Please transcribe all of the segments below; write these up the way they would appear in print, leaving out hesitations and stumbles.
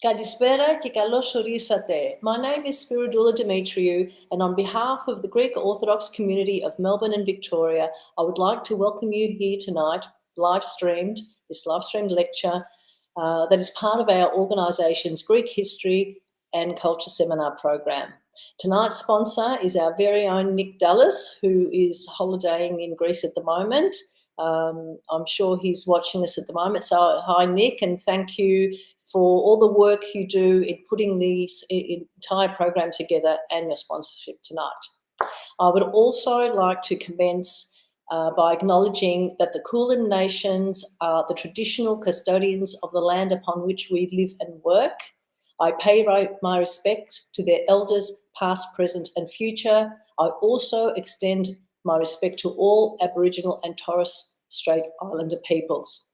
Kalispera και καλώς ορίσατε. My name is Spiridula Dimitriou, and on behalf of the Greek Orthodox community of Melbourne and Victoria, I would like to welcome you here tonight, this live-streamed lecture that is part of our organisation's Greek History and Culture Seminar program. Tonight's sponsor is our very own Nick Dallas, who is holidaying in Greece at the moment. I'm sure he's watching us at the moment. So hi, Nick, and thank you for all the work you do in putting this entire program together and your sponsorship tonight. I would also like to commence by acknowledging that the Kulin nations are the traditional custodians of the land upon which we live and work. I pay my respect to their elders, past, present and future. I also extend my respect to all Aboriginal and Torres Strait Islander peoples.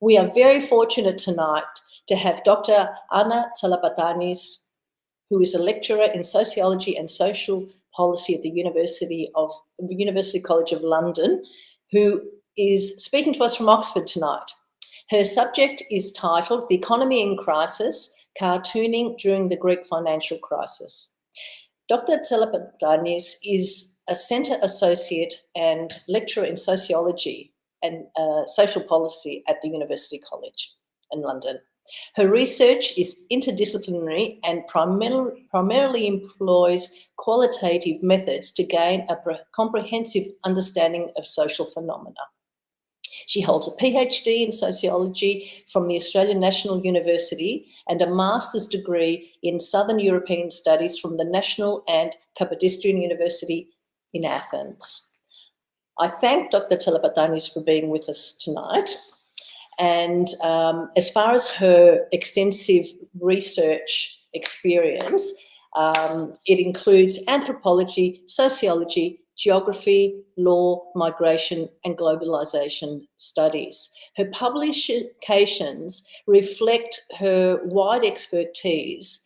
We are very fortunate tonight to have Dr. Anna Tsalapatanis, who is a lecturer in sociology and social policy at the University College of London, who is speaking to us from Oxford tonight. Her subject is titled The Economy in Crisis, Cartooning During the Greek Financial Crisis. Dr. Tsalapatanis is a Centre Associate and lecturer in sociology and social policy at the University College in London. Her research is interdisciplinary and primarily employs qualitative methods to gain a comprehensive understanding of social phenomena. She holds a PhD in sociology from the Australian National University and a master's degree in Southern European Studies from the National and Kapodistrian University in Athens. I thank Dr. Tsalapatanis for being with us tonight. And as far as her extensive research experience, it includes anthropology, sociology, geography, law, migration, and globalization studies. Her publications reflect her wide expertise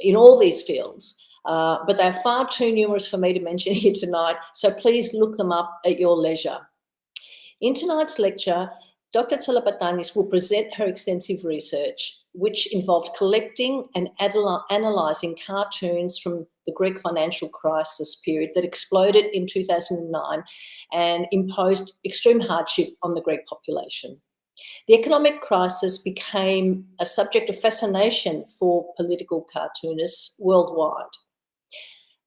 in all these fields. But they're far too numerous for me to mention here tonight, so please look them up at your leisure. In tonight's lecture, Dr. Tsalapatanis will present her extensive research, which involved collecting and analysing cartoons from the Greek financial crisis period that exploded in 2009 and imposed extreme hardship on the Greek population. The economic crisis became a subject of fascination for political cartoonists worldwide.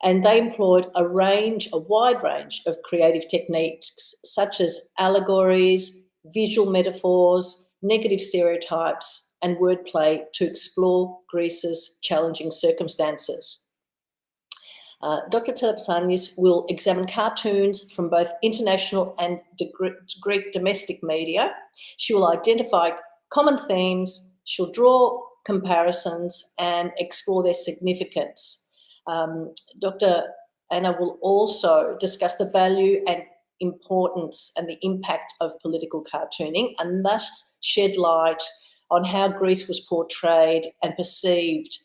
And they employed a wide range of creative techniques such as allegories, visual metaphors, negative stereotypes, and wordplay to explore Greece's challenging circumstances. Dr. Tsalapatanis will examine cartoons from both international and Greek domestic media. She will identify common themes, she'll draw comparisons and explore their significance. Dr. Anna will also discuss the value and importance and the impact of political cartooning and thus shed light on how Greece was portrayed and perceived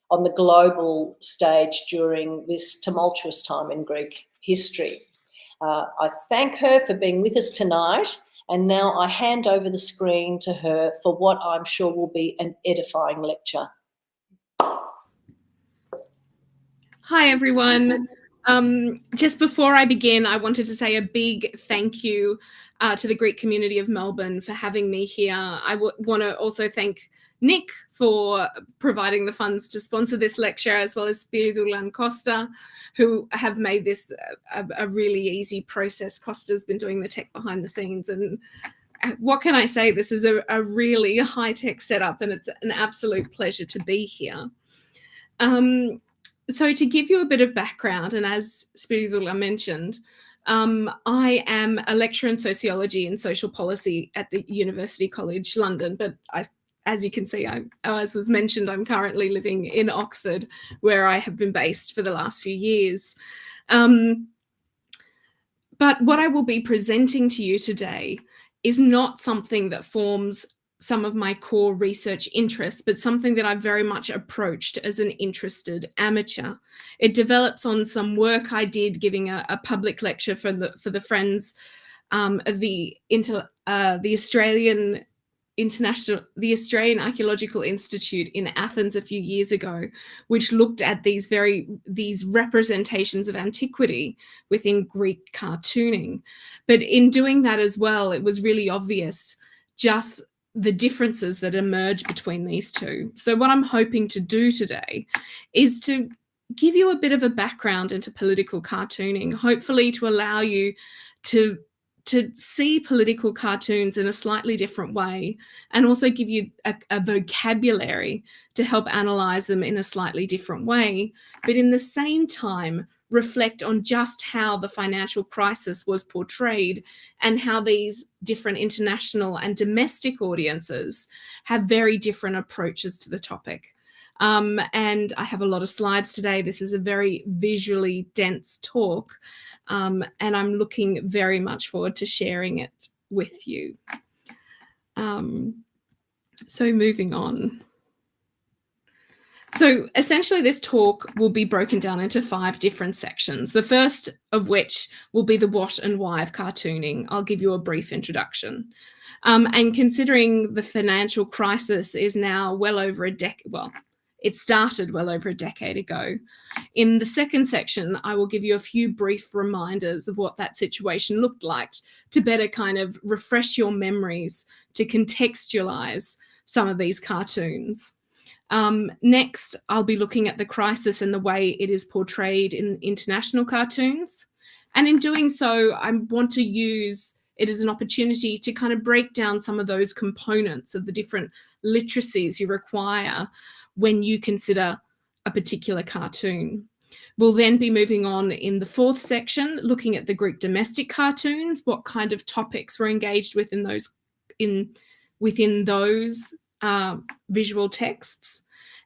on the global stage during this tumultuous time in Greek history. I thank her for being with us tonight, and now I hand over the screen to her for what I'm sure will be an edifying lecture. Hi, everyone. Just before I begin, I wanted to say a big thank you to the Greek community of Melbourne for having me here. I want to also thank Nick for providing the funds to sponsor this lecture, as well as Spiridula and Costa, who have made this a really easy process. Costa's been doing the tech behind the scenes, and what can I say? This is a really high-tech setup, and it's an absolute pleasure to be here. So to give you a bit of background, and as Spiridula mentioned, I am a lecturer in sociology and social policy at the University College London, but as you can see, as was mentioned, I'm currently living in Oxford, where I have been based for the last few years. But what I will be presenting to you today is not something that forms some of my core research interests, but something that I've very much approached as an interested amateur. It develops on some work I did giving a public lecture for the Friends of the Australian the Australian Archaeological Institute in Athens a few years ago, which looked at these representations of antiquity within Greek cartooning. But in doing that as well, it was really obvious just the differences that emerge between these two. So what I'm hoping to do today is to give you a bit of a background into political cartooning, hopefully to allow you to see political cartoons in a slightly different way, and also give you a vocabulary to help analyze them in a slightly different way, but in the same time reflect on just how the financial crisis was portrayed and how these different international and domestic audiences have very different approaches to the topic. And I have a lot of slides today. This is a very visually dense talk. And I'm looking very much forward to sharing it with you. So moving on. So essentially this talk will be broken down into 5 different sections, the first of which will be the what and why of cartooning. I'll give you a brief introduction. And considering the financial crisis is now well over a decade, well, it started well over a decade ago. In the second section, I will give you a few brief reminders of what that situation looked like to better kind of refresh your memories, to contextualize some of these cartoons. Next, I'll be looking at the crisis and the way it is portrayed in international cartoons. And in doing so, I want to use it as an opportunity to kind of break down some of those components of the different literacies you require when you consider a particular cartoon. We'll then be moving on in the 4th section, looking at the Greek domestic cartoons, what kind of topics were engaged with within those visual texts.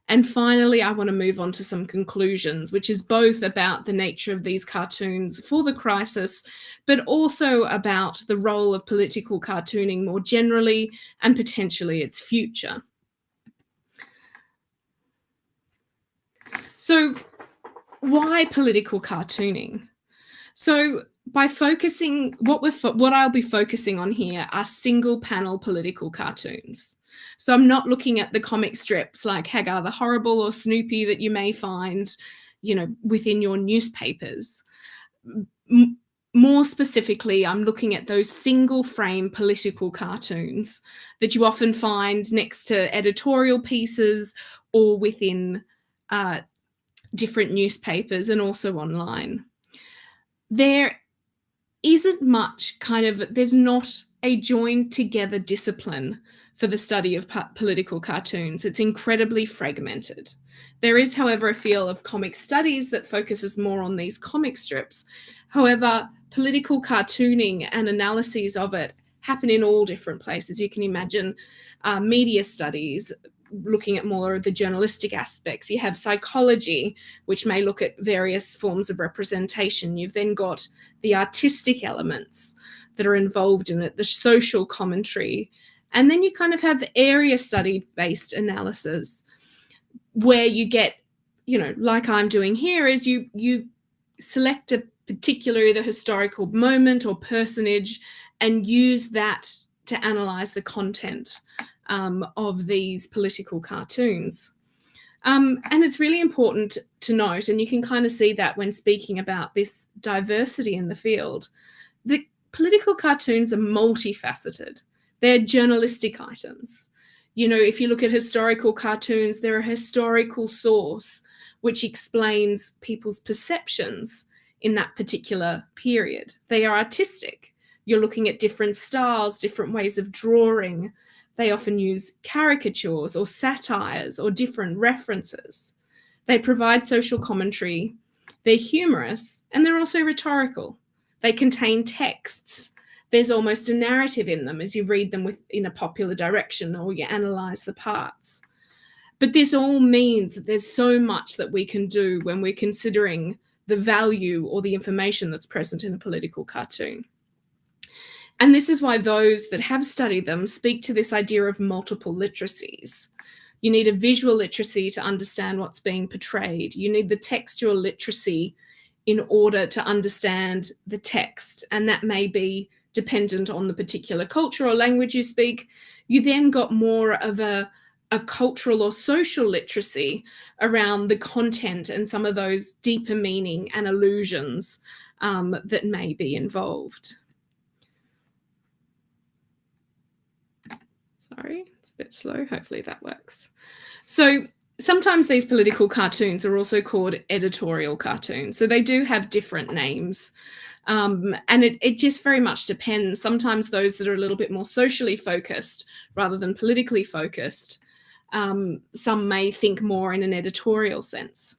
And finally, I want to move on to some conclusions, which is both about the nature of these cartoons for the crisis, but also about the role of political cartooning more generally and potentially its future. So why political cartooning? So by focusing, what I'll be focusing on here are single panel political cartoons. So I'm not looking at the comic strips like Hagar the Horrible or Snoopy that you may find, within your newspapers. More specifically, I'm looking at those single frame political cartoons that you often find next to editorial pieces or within different newspapers and also online. There isn't much there's not a joined together discipline for the study of political cartoons. It's incredibly fragmented. There is, however, a field of comic studies that focuses more on these comic strips. However, political cartooning and analyses of it happen in all different places. You can imagine media studies, looking at more of the journalistic aspects. You have psychology, which may look at various forms of representation. You've then got the artistic elements that are involved in it, the social commentary. And then you kind of have area study-based analysis where you get, like I'm doing here, is you select a particular either historical moment or personage and use that to analyze the content of these political cartoons. And it's really important to note, and you can kind of see that when speaking about this diversity in the field, the political cartoons are multifaceted. They're journalistic items. If you look at historical cartoons, they're a historical source which explains people's perceptions in that particular period. They are artistic. You're looking at different styles, different ways of drawing. They often use caricatures or satires or different references. They provide social commentary. They're humorous, and they're also rhetorical. They contain texts. There's almost a narrative in them as you read them in a popular direction or you analyze the parts. But this all means that there's so much that we can do when we're considering the value or the information that's present in a political cartoon. And this is why those that have studied them speak to this idea of multiple literacies. You need a visual literacy to understand what's being portrayed. You need the textual literacy in order to understand the text, and that may be dependent on the particular culture or language you speak. you then got more of a cultural or social literacy around the content and some of those deeper meaning and allusions that may be involved. Sorry, it's a bit slow. Hopefully that works. So sometimes these political cartoons are also called editorial cartoons. So they do have different names. And it just very much depends. Sometimes those that are a little bit more socially focused rather than politically focused, some may think more in an editorial sense.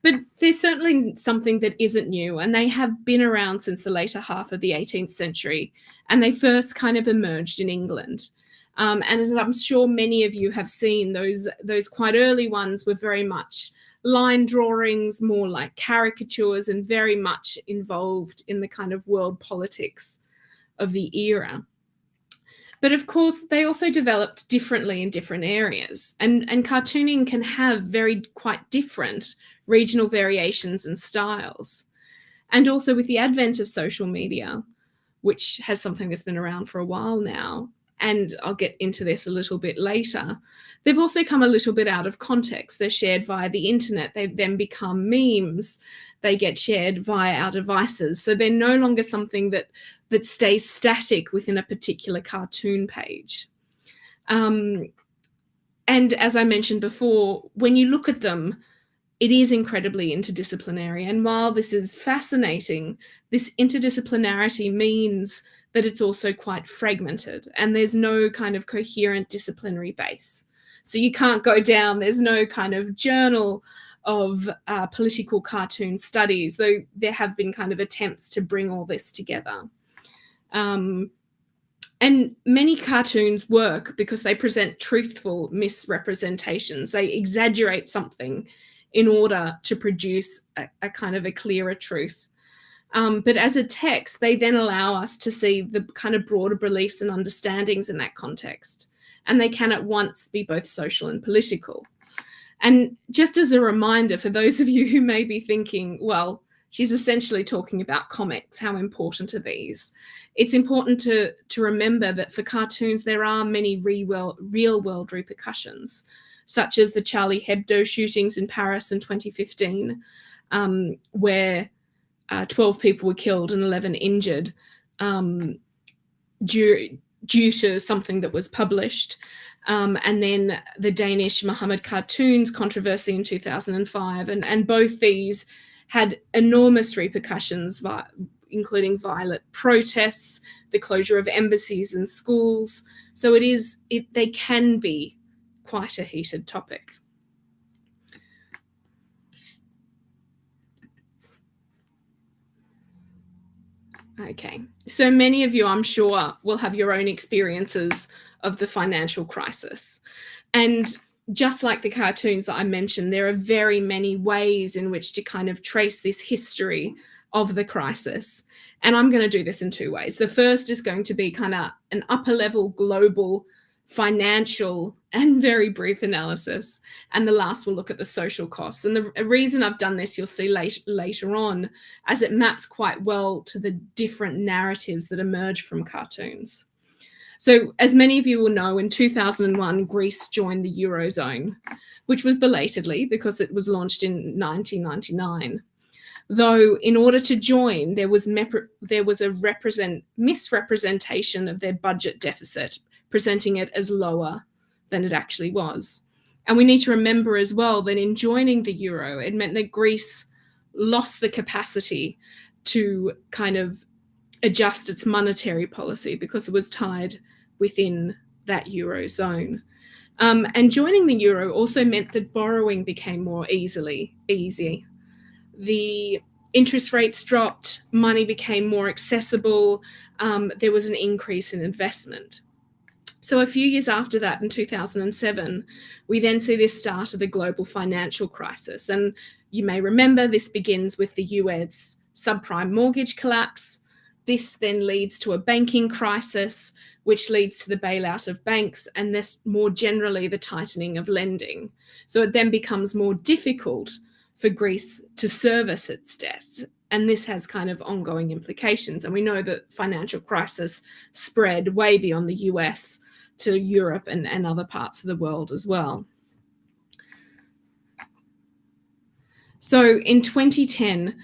But there's certainly something that isn't new, and they have been around since the later half of the 18th century, and they first kind of emerged in England. And as I'm sure many of you have seen, those quite early ones were very much line drawings, more like caricatures, and very much involved in the kind of world politics of the era. But of course, they also developed differently in different areas, and cartooning can have very quite different regional variations and styles. And also with the advent of social media, which has something that's been around for a while now, and I'll get into this a little bit later, they've also come a little bit out of context. They're shared via the internet. They then become memes. They get shared via our devices. So they're no longer something that stays static within a particular cartoon page. And as I mentioned before, when you look at them, it is incredibly interdisciplinary. And while this is fascinating, this interdisciplinarity means that it's also quite fragmented and there's no kind of coherent disciplinary base. So you can't go down, there's no kind of journal of political cartoon studies, though there have been kind of attempts to bring all this together. And many cartoons work because they present truthful misrepresentations. They exaggerate something in order to produce a kind of a clearer truth. But as a text, they then allow us to see the kind of broader beliefs and understandings in that context. And they can at once be both social and political. And just as a reminder for those of you who may be thinking, well, she's essentially talking about comics, how important are these? It's important to remember that for cartoons, there are many real-world repercussions, such as the Charlie Hebdo shootings in Paris in 2015, where 12 people were killed and 11 injured due to something that was published. And then the Danish Muhammad cartoons controversy in 2005. And both these had enormous repercussions, including violent protests, the closure of embassies and schools. So they can be quite a heated topic. Okay, so many of you, I'm sure, will have your own experiences of the financial crisis. And just like the cartoons that I mentioned, there are very many ways in which to kind of trace this history of the crisis. And I'm going to do this in two ways. The first is going to be kind of an upper level global financial and very brief analysis. And the last will look at the social costs. And the reason I've done this, you'll see later on, as it maps quite well to the different narratives that emerge from cartoons. So as many of you will know, in 2001, Greece joined the Eurozone, which was belatedly because it was launched in 1999. Though in order to join, there was a misrepresentation of their budget deficit, presenting it as lower than it actually was. And we need to remember as well that in joining the euro, it meant that Greece lost the capacity to kind of adjust its monetary policy because it was tied within that eurozone. And joining the euro also meant that borrowing became more easy. The interest rates dropped, money became more accessible, there was an increase in investment. So a few years after that, in 2007, we then see this start of the global financial crisis. And you may remember this begins with the US subprime mortgage collapse. This then leads to a banking crisis, which leads to the bailout of banks and this more generally the tightening of lending. So it then becomes more difficult for Greece to service its debts. And this has kind of ongoing implications. And we know that financial crisis spread way beyond the US to Europe and other parts of the world as well. So in 2010,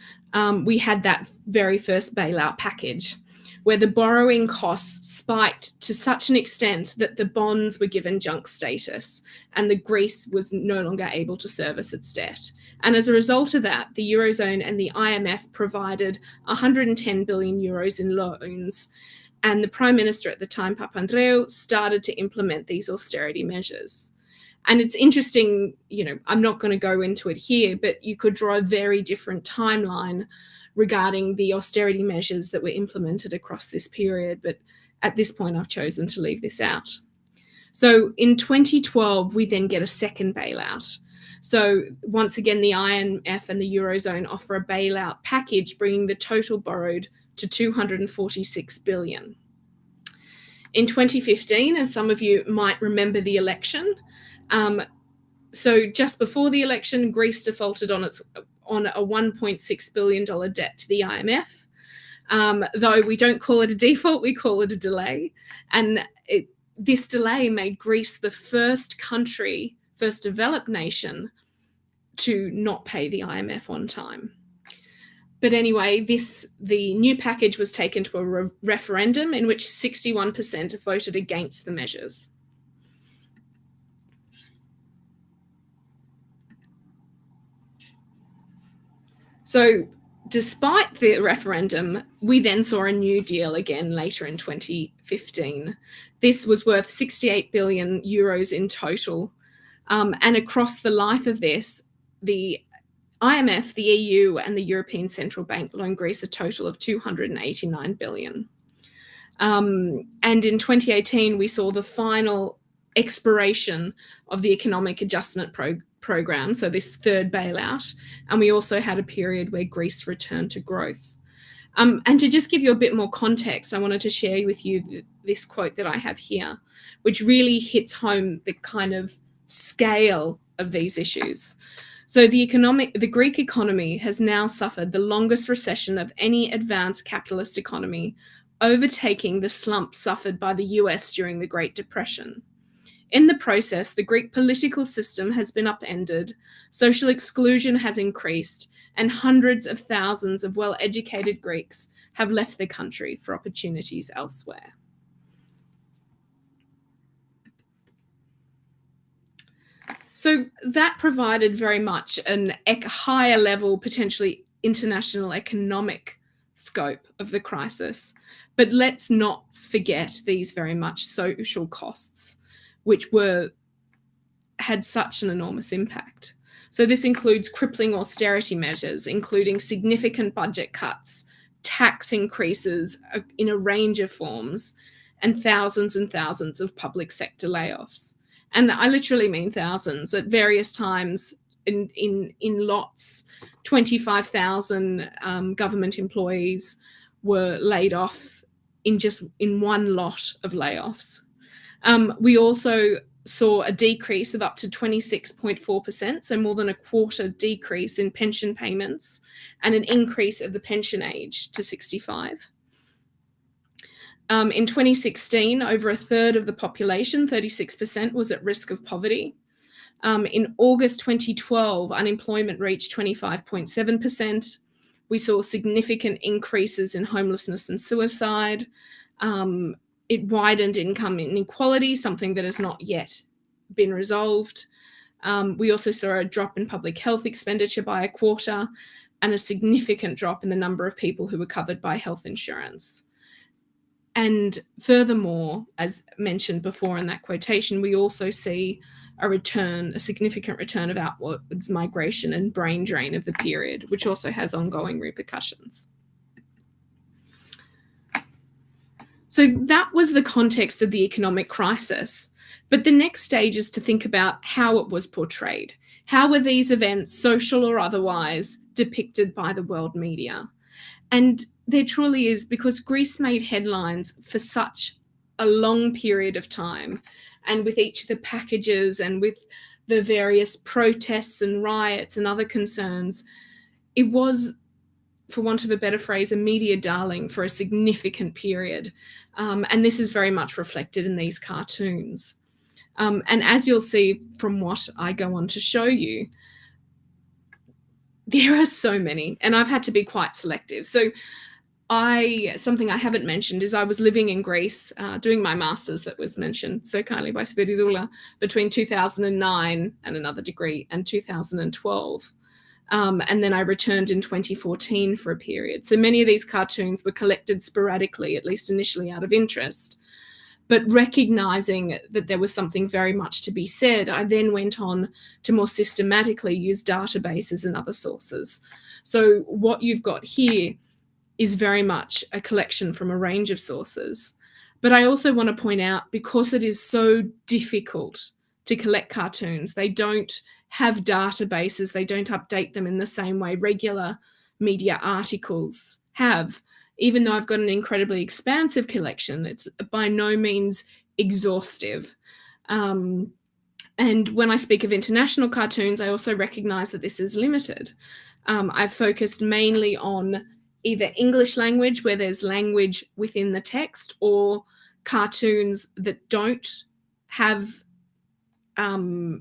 we had that very first bailout package, where the borrowing costs spiked to such an extent that the bonds were given junk status and the Greece was no longer able to service its debt. And as a result of that, the Eurozone and the IMF provided 110 billion euros in loans. And the Prime Minister at the time, Papandreou, started to implement these austerity measures. And it's interesting, I'm not going to go into it here, but you could draw a very different timeline regarding the austerity measures that were implemented across this period. But at this point, I've chosen to leave this out. So in 2012, we then get a second bailout. So once again, the IMF and the Eurozone offer a bailout package, bringing the total borrowed to 246 billion. In 2015, and some of you might remember the election, so just before the election, Greece defaulted on a $1.6 billion debt to the IMF. Though we don't call it a default, we call it a delay. And this delay made Greece the first developed nation to not pay the IMF on time. But anyway, the new package was taken to a referendum in which 61% voted against the measures. So despite the referendum, we then saw a new deal again later in 2015. This was worth 68 billion euros in total. And across the life of this, the IMF, the EU, and the European Central Bank loaned Greece a total of 289 billion. And in 2018, we saw the final expiration of the economic adjustment program, so this third bailout, and we also had a period where Greece returned to growth. And to just give you a bit more context, I wanted to share with you this quote that I have here, which really hits home the kind of scale of these issues. So the Greek economy has now suffered the longest recession of any advanced capitalist economy, overtaking the slump suffered by the US during the Great Depression. In the process, the Greek political system has been upended, social exclusion has increased, and hundreds of thousands of well-educated Greeks have left the country for opportunities elsewhere. So that provided very much a higher level, potentially international economic scope of the crisis. But let's not forget these very much social costs, which had such an enormous impact. So this includes crippling austerity measures, including significant budget cuts, tax increases in a range of forms, and thousands of public sector layoffs. And I literally mean thousands. At various times in lots, 25,000 government employees were laid off in one lot of layoffs. We also saw a decrease of up to 26.4%, so more than a quarter decrease in pension payments, and an increase of the pension age to 65. In 2016, over a third of the population, 36%, was at risk of poverty. In August 2012, unemployment reached 25.7%. We saw significant increases in homelessness and suicide. It widened income inequality, something that has not yet been resolved. We also saw a drop in public health expenditure by a quarter and a significant drop in the number of people who were covered by health insurance. And furthermore, as mentioned before in that quotation, we also see a significant return of outwards migration and brain drain of the period, which also has ongoing repercussions. So that was the context of the economic crisis. But the next stage is to think about how it was portrayed. How were these events, social or otherwise, depicted by the world media? And there truly is, because Greece made headlines for such a long period of time, and with each of the packages and with the various protests and riots and other concerns, it was for want of a better phrase, a media darling for a significant period. And this is very much reflected in these cartoons. And as you'll see from what I go on to show you, there are so many, and I've had to be quite selective. So something I haven't mentioned is I was living in Greece, doing my master's that was mentioned so kindly by Spiridula between 2009 and another degree and 2012. And then I returned in 2014 for a period. So many of these cartoons were collected sporadically, at least initially out of interest. But recognizing that there was something very much to be said, I then went on to more systematically use databases and other sources. So what you've got here is very much a collection from a range of sources. But I also want to point out, because it is so difficult to collect cartoons, they don't have databases, they don't update them in the same way regular media articles have. Even though I've got an incredibly expansive collection, it's by no means exhaustive. And when I speak of international cartoons, I also recognize that this is limited. I've focused mainly on either English language, where there's language within the text, or cartoons that don't have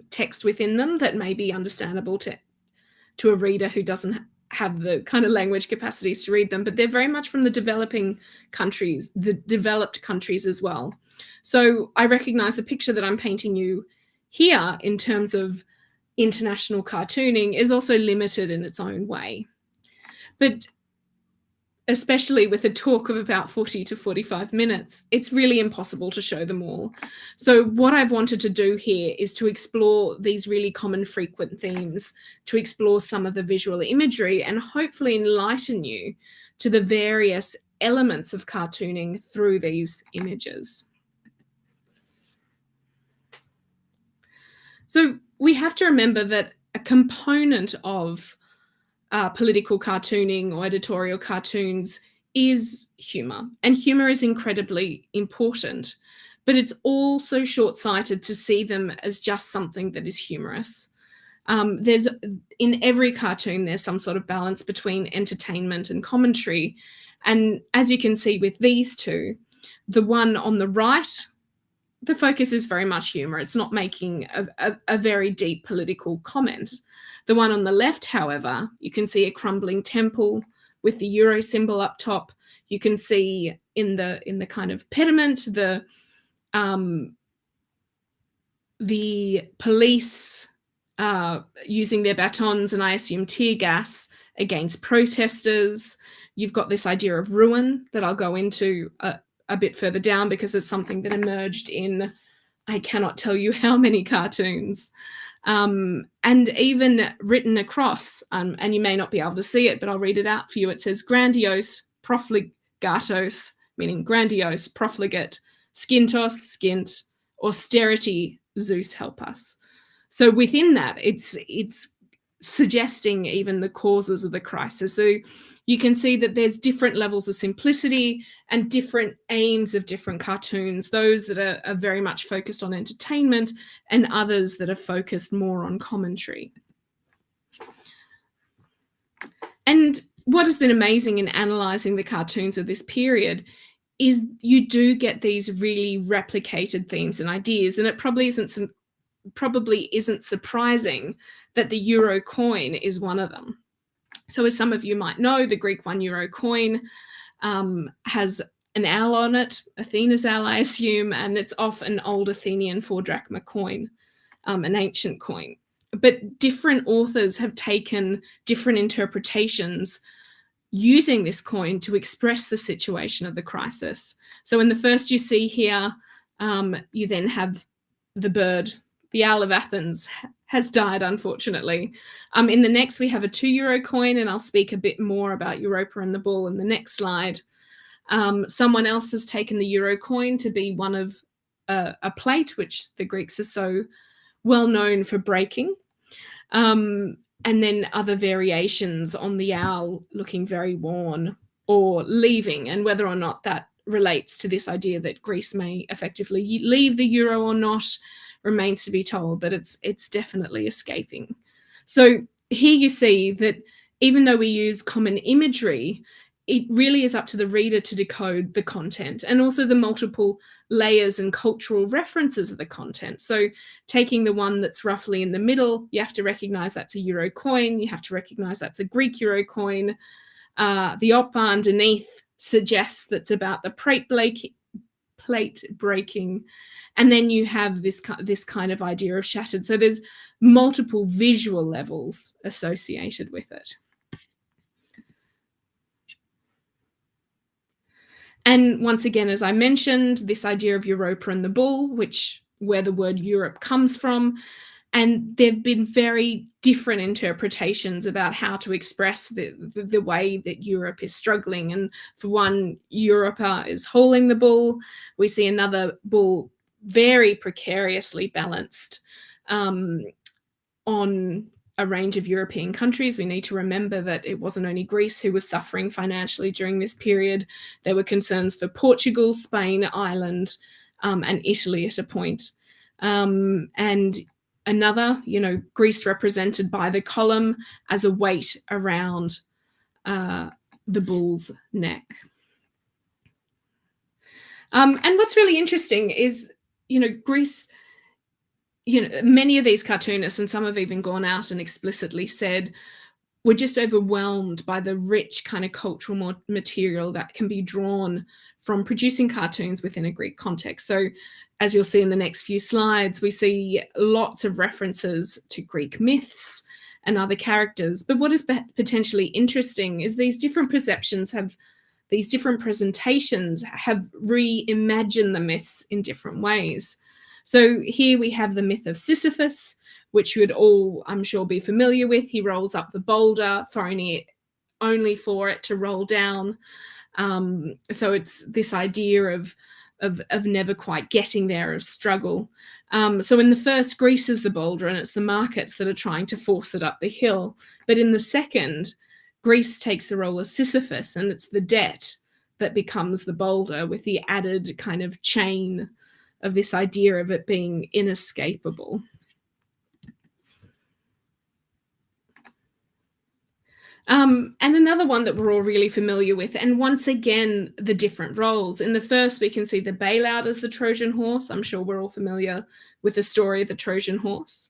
text within them that may be understandable to a reader who doesn't have the kind of language capacities to read them, but they're very much from the developing countries, the developed countries as well. So I recognize the picture that I'm painting you here in terms of international cartooning is also limited in its own way. But especially with a talk of about 40 to 45 minutes, it's really impossible to show them all. So what I've wanted to do here is to explore these really common frequent themes, to explore some of the visual imagery, and hopefully enlighten you to the various elements of cartooning through these images. So we have to remember that a component of political cartooning or editorial cartoons is humor, and humor is incredibly important, but it's also short-sighted to see them as just something that is humorous. There's in every cartoon there's some sort of balance between entertainment and commentary, and as you can see with these two, the one on the right, the focus is very much humor. It's not making a very deep political comment. The one on the left, however, you can see a crumbling temple with the euro symbol up top. You can see in the kind of pediment the police using their batons and I assume tear gas against protesters. You've got this idea of ruin that I'll go into a bit further down, because it's something that emerged in, I cannot tell you how many cartoons. And even written across, and you may not be able to see it, but I'll read it out for you. It says grandiose, profligatos, meaning grandiose, profligate, skintos, skint, austerity, Zeus help us. So within that, it's suggesting even the causes of the crisis. So you can see that there's different levels of simplicity and different aims of different cartoons, those that are very much focused on entertainment and others that are focused more on commentary. And what has been amazing in analysing the cartoons of this period is you do get these really replicated themes and ideas, and it probably isn't surprising that the euro coin is one of them. So as some of you might know, the Greek 1 euro coin has an owl on it, Athena's owl, I assume, and it's off an old Athenian 4 drachma coin, an ancient coin. But different authors have taken different interpretations using this coin to express the situation of the crisis. So in the first you see here, you then have the bird. The owl of Athens has died, unfortunately. In the next, we have a 2 euro coin, and I'll speak a bit more about Europa and the bull in the next slide. Someone else has taken the euro coin to be one of a plate, which the Greeks are so well known for breaking. And then other variations on the owl looking very worn or leaving, and whether or not that relates to this idea that Greece may effectively leave the euro or not remains to be told, but it's definitely escaping. So here you see that even though we use common imagery, it really is up to the reader to decode the content and also the multiple layers and cultural references of the content. So taking the one that's roughly in the middle, you have to recognize that's a euro coin. You have to recognize that's a Greek euro coin. The oppa underneath suggests that's about the plate breaking. And then you have this kind of idea of shattered. So there's multiple visual levels associated with it. And once again, as I mentioned, this idea of Europa and the bull, where the word Europe comes from. And there have been very different interpretations about how to express the way that Europe is struggling. And for one, Europa is hauling the bull. We see another bull very precariously balanced on a range of European countries. We need to remember that it wasn't only Greece who was suffering financially during this period. There were concerns for Portugal, Spain, Ireland, and Italy at a point. And another, Greece represented by the column as a weight around the bull's neck. And what's really interesting is, Greece, many of these cartoonists, and some have even gone out and explicitly said, we're just overwhelmed by the rich kind of cultural material that can be drawn from producing cartoons within a Greek context. So as you'll see in the next few slides, we see lots of references to Greek myths and other characters. But what is potentially interesting is these different presentations have reimagined the myths in different ways. So here we have the myth of Sisyphus, which you'd all, I'm sure, be familiar with. He rolls up the boulder, only for it to roll down. So it's this idea of never quite getting there, of struggle. So in the first, Greece is the boulder, and it's the markets that are trying to force it up the hill. But in the second, Greece takes the role of Sisyphus, and it's the debt that becomes the boulder, with the added kind of chain of this idea of it being inescapable. And another one that we're all really familiar with, and once again, the different roles. In the first, we can see the bailout as the Trojan horse. I'm sure we're all familiar with the story of the Trojan horse.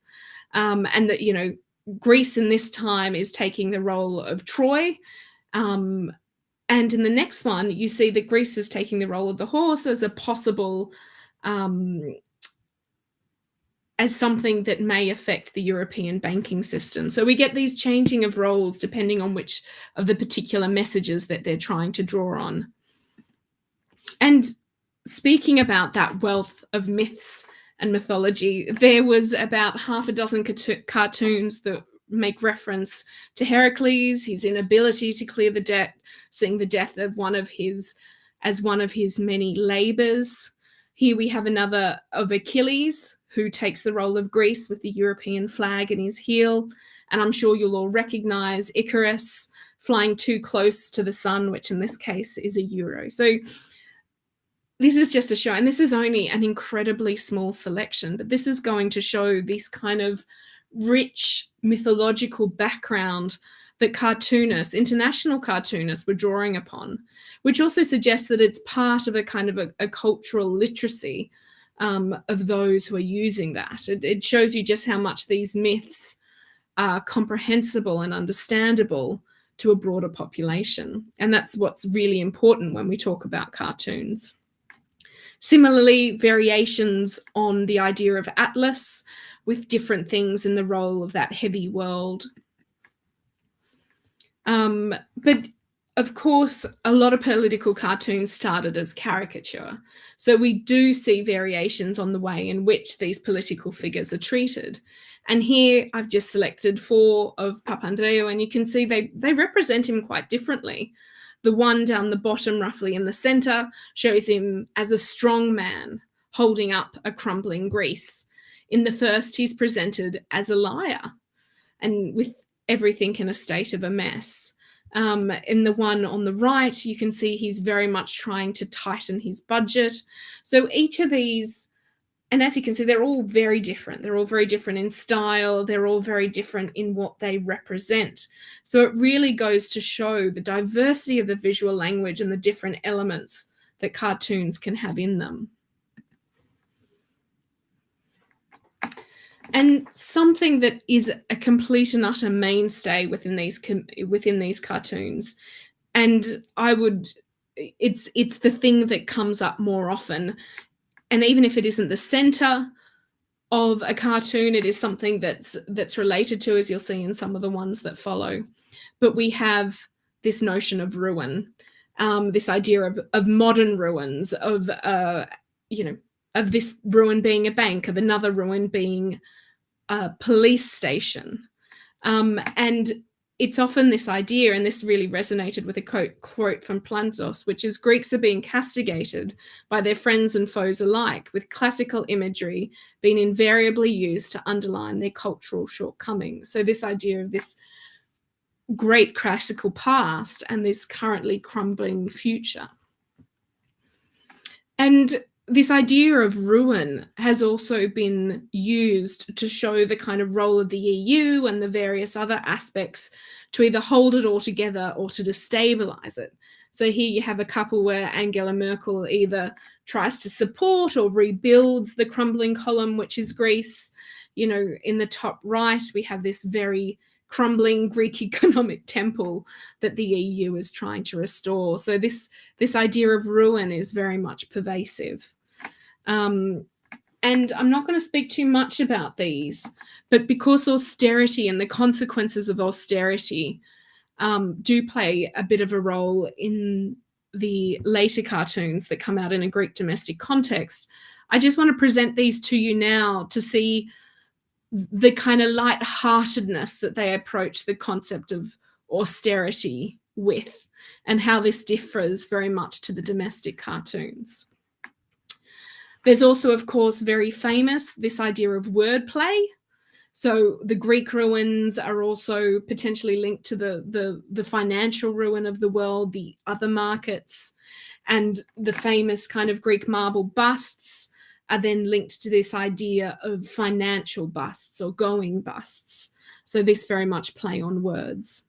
And that, Greece in this time is taking the role of Troy. And in the next one, you see that Greece is taking the role of the horse as a possible as something that may affect the European banking system. So we get these changing of roles depending on which of the particular messages that they're trying to draw on. And speaking about that wealth of myths and mythology, there was about half a dozen cartoons that make reference to Heracles, his inability to clear the debt, seeing the death of one of his many labors. Here we have another of Achilles, who takes the role of Greece with the European flag in his heel. And I'm sure you'll all recognize Icarus flying too close to the sun, which in this case is a euro. So this is just a show, and this is only an incredibly small selection, but this is going to show this kind of rich mythological background that cartoonists, international cartoonists, were drawing upon, which also suggests that it's part of a kind of a cultural literacy of those who are using that. It shows you just how much these myths are comprehensible and understandable to a broader population. And that's what's really important when we talk about cartoons. Similarly, variations on the idea of Atlas, with different things in the role of that heavy world. But of course, a lot of political cartoons started as caricature. So we do see variations on the way in which these political figures are treated. And here I've just selected 4 of Papandreou, and you can see they represent him quite differently. The one down the bottom, roughly in the center, shows him as a strong man holding up a crumbling Greece. In the first, he's presented as a liar and with everything in a state of a mess. In the one on the right, you can see he's very much trying to tighten his budget. So each of these as you can see, they're all very different. They're all very different in style. They're all very different in what they represent. So it really goes to show the diversity of the visual language and the different elements that cartoons can have in them. And something that is a complete and utter mainstay within these cartoons, and it's the thing that comes up more often. And even if it isn't the center of a cartoon, it is something that's related to, as you'll see in some of the ones that follow. But we have this notion of ruin, this idea of modern ruins, of of this ruin being a bank, of another ruin being a police station, and it's often this idea, and this really resonated with a quote from Plantos, which is Greeks are being castigated by their friends and foes alike, with classical imagery being invariably used to underline their cultural shortcomings. So this idea of this great classical past and this currently crumbling future. And this idea of ruin has also been used to show the kind of role of the EU and the various other aspects to either hold it all together or to destabilize it. So here you have a couple where Angela Merkel either tries to support or rebuilds the crumbling column, which is Greece. In the top right, we have this very crumbling Greek economic temple that the EU is trying to restore. So this idea of ruin is very much pervasive. And I'm not going to speak too much about these, but because austerity and the consequences of austerity do play a bit of a role in the later cartoons that come out in a Greek domestic context, I just want to present these to you now to see the kind of lightheartedness that they approach the concept of austerity with, and how this differs very much to the domestic cartoons. There's also, of course, very famous this idea of wordplay. So the Greek ruins are also potentially linked to the financial ruin of the world, the other markets, and the famous kind of Greek marble busts are then linked to this idea of financial busts or going busts. So this very much play on words,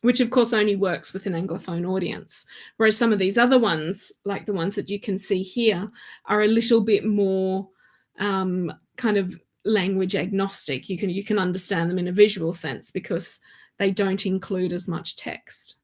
which of course only works with an Anglophone audience. Whereas some of these other ones, like the ones that you can see here, are a little bit more kind of language agnostic. You can understand them in a visual sense because they don't include as much text.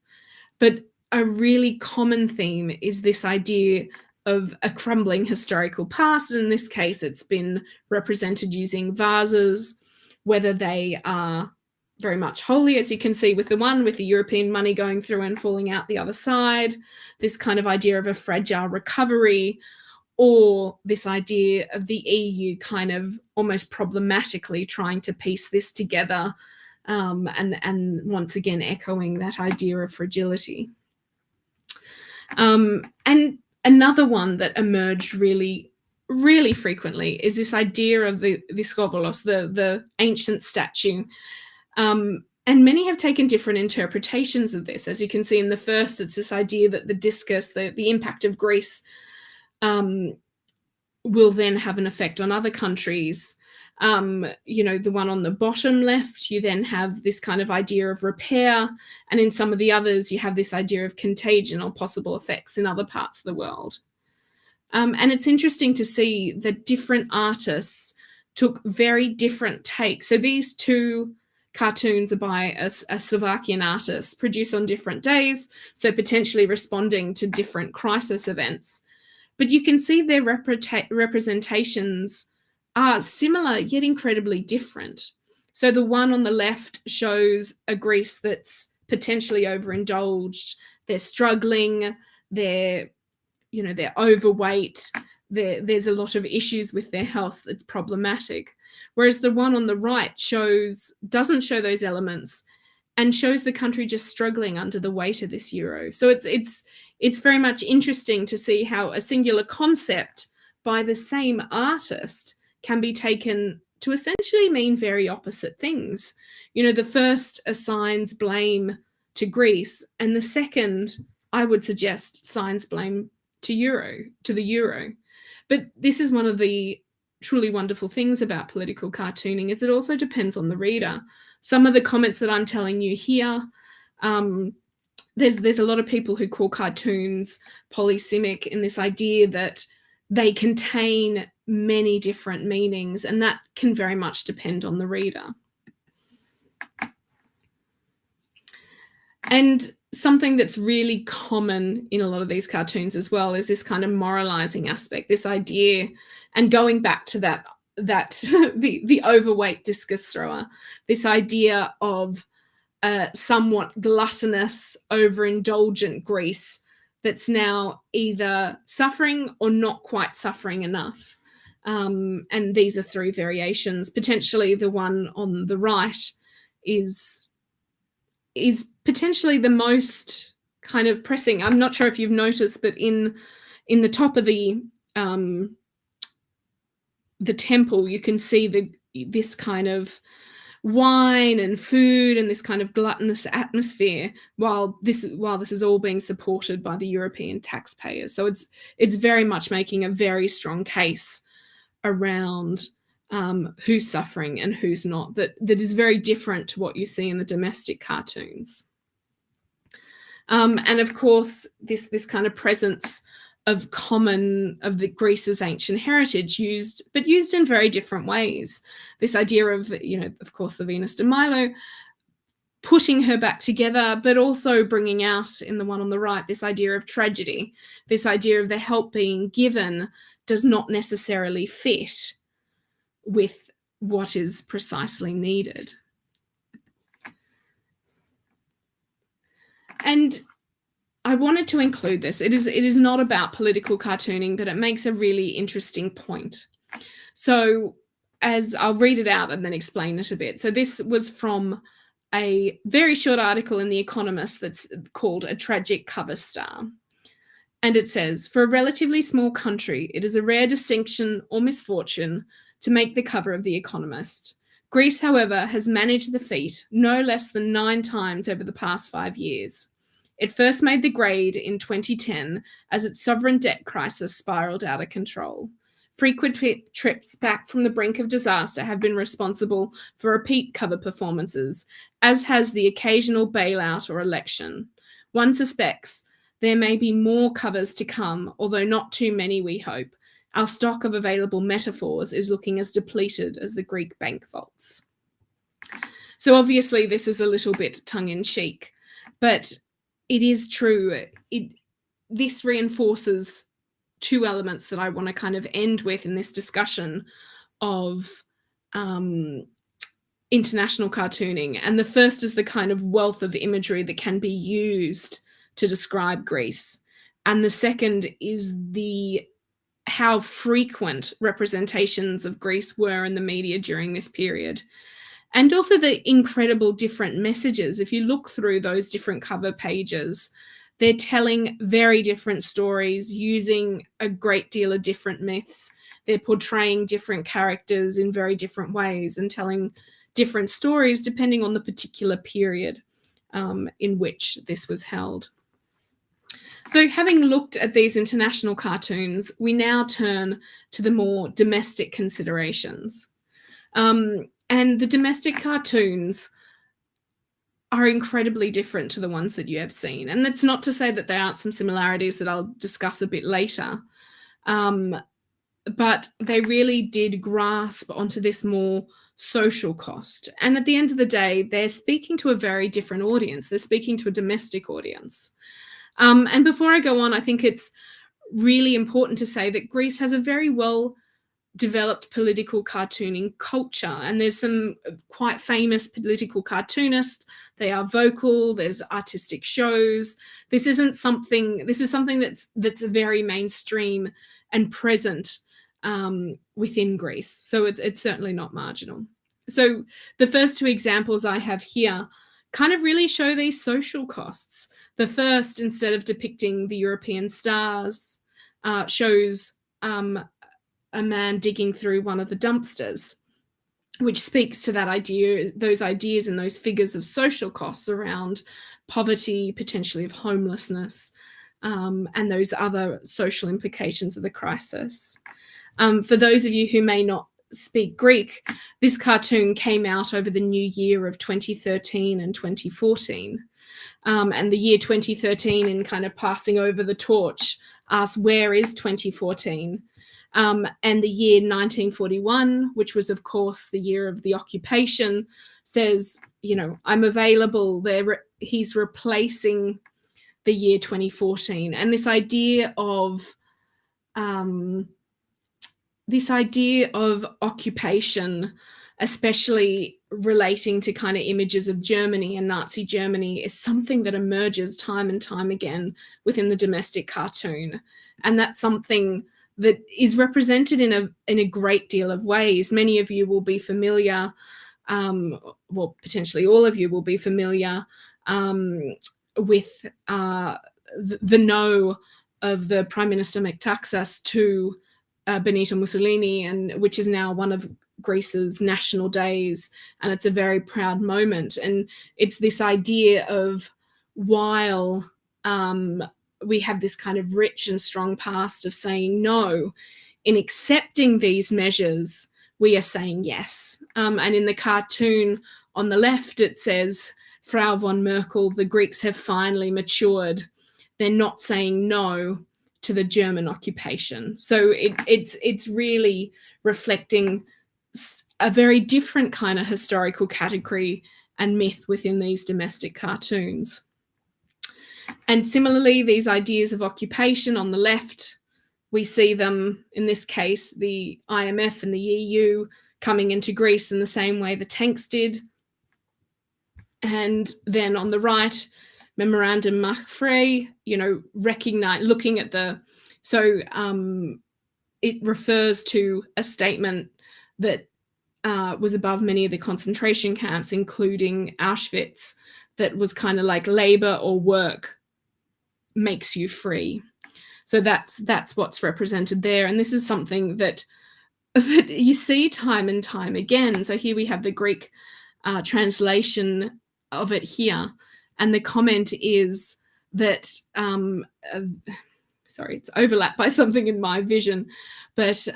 But a really common theme is this idea of a crumbling historical past. In this case, it's been represented using vases, whether they are very much holy, as you can see with the one with the European money going through and falling out the other side, this kind of idea of a fragile recovery, or this idea of the EU kind of almost problematically trying to piece this together, and once again echoing that idea of fragility. And another one that emerged really, really frequently is this idea of the skovolos, the ancient statue. And many have taken different interpretations of this. As you can see in the first, it's this idea that the discus, the impact of Greece, will then have an effect on other countries. The one on the bottom left, you then have this kind of idea of repair. And in some of the others, you have this idea of contagion or possible effects in other parts of the world. And it's interesting to see that different artists took very different takes. So these two cartoons are by a Slovakian artist, produced on different days, so potentially responding to different crisis events. But you can see their representations are similar yet incredibly different. So the one on the left shows a Greece that's potentially overindulged, they're struggling, they're overweight, there's a lot of issues with their health that's problematic. Whereas the one on the right doesn't show those elements and shows the country just struggling under the weight of this euro. So it's very much interesting to see how a singular concept by the same artist can be taken to essentially mean very opposite things. The first assigns blame to Greece, and the second, I would suggest, assigns blame to the euro. But this is one of the truly wonderful things about political cartooning is it also depends on the reader. Some of the comments that I'm telling you here, there's a lot of people who call cartoons polysemic, in this idea that they contain many different meanings, and that can very much depend on the reader. And something that's really common in a lot of these cartoons as well is this kind of moralizing aspect, this idea, and going back to that the overweight discus thrower, this idea of somewhat gluttonous, overindulgent Greece that's now either suffering or not quite suffering enough. And these are three variations. Potentially the one on the right is potentially the most kind of pressing. I'm not sure if you've noticed, but in the top of the temple, you can see this kind of wine and food and this kind of gluttonous atmosphere while this is all being supported by the European taxpayers. So it's very much making a very strong case around who's suffering and who's not, that is very different to what you see in the domestic cartoons. And of course, this kind of presence of the Greece's ancient heritage used in very different ways. This idea of, of course, the Venus de Milo, putting her back together, but also bringing out in the one on the right, this idea of tragedy, this idea of the help being given does not necessarily fit with what is precisely needed. And I wanted to include this. It is not about political cartooning, but it makes a really interesting point. So as I'll read it out and then explain it a bit. So this was from a very short article in The Economist that's called A Tragic Cover Star. And it says, for a relatively small country, it is a rare distinction or misfortune to make the cover of The Economist. Greece, however, has managed the feat no less than 9 times over the past 5 years. It first made the grade in 2010 as its sovereign debt crisis spiraled out of control. Frequent trips back from the brink of disaster have been responsible for repeat cover performances, as has the occasional bailout or election. One suspects there may be more covers to come, although not too many, we hope. Our stock of available metaphors is looking as depleted as the Greek bank vaults. So obviously this is a little bit tongue-in-cheek, but it is true. This reinforces 2 elements that I want to kind of end with in this discussion of international cartooning. And the first is the kind of wealth of imagery that can be used to describe Greece. And the second is how frequent representations of Greece were in the media during this period. And also the incredible different messages. If you look through those different cover pages, they're telling very different stories, using a great deal of different myths. They're portraying different characters in very different ways and telling different stories depending on the particular period in which this was held. So having looked at these international cartoons, we now turn to the more domestic considerations. And the domestic cartoons are incredibly different to the ones that you have seen. And that's not to say that there aren't some similarities that I'll discuss a bit later. But they really did grasp onto this more social cost. And at the end of the day, they're speaking to a very different audience. They're speaking to a domestic audience. And before I go on, I think it's really important to say that Greece has a very well developed political cartooning culture, and there's some quite famous political cartoonists. They are vocal, there's artistic shows. This is something that's very mainstream and present within Greece. So it's certainly not marginal. So the first 2 examples I have here kind of really show these social costs. The first, instead of depicting the European stars, shows a man digging through one of the dumpsters, which speaks to that idea, those ideas and those figures of social costs around poverty, potentially of homelessness, and those other social implications of the crisis. For those of you who may not speak Greek, this cartoon came out over the new year of 2013 and 2014. And the year 2013, in kind of passing over the torch, asks, where is 2014? And the year 1941, which was, of course, the year of the occupation, says, I'm available. He's replacing the year 2014. And this idea of occupation, especially relating to kind of images of Germany and Nazi Germany, is something that emerges time and time again within the domestic cartoon. And that's something that is represented in a great deal of ways. Many of you will be familiar, well, potentially all of you will be familiar with the no of the Prime Minister Metaxas to Benito Mussolini, and which is now one of Greece's national days, and it's a very proud moment. And it's this idea of, while we have this kind of rich and strong past of saying no, in accepting these measures, we are saying yes. And in the cartoon on the left, it says, Frau von Merkel, the Greeks have finally matured. They're not saying no to the German occupation. So it's really reflecting a very different kind of historical category and myth within these domestic cartoons. And similarly, these ideas of occupation on the left, we see them, in this case, the IMF and the EU coming into Greece in the same way the tanks did. And then on the right, Memorandum Maffrey, looking at it refers to a statement that was above many of the concentration camps, including Auschwitz, that was kind of like labor or work makes you free. So that's what's represented there. And this is something that you see time and time again. So here we have the Greek translation of it here. And the comment is that, sorry, it's overlapped by something in my vision, but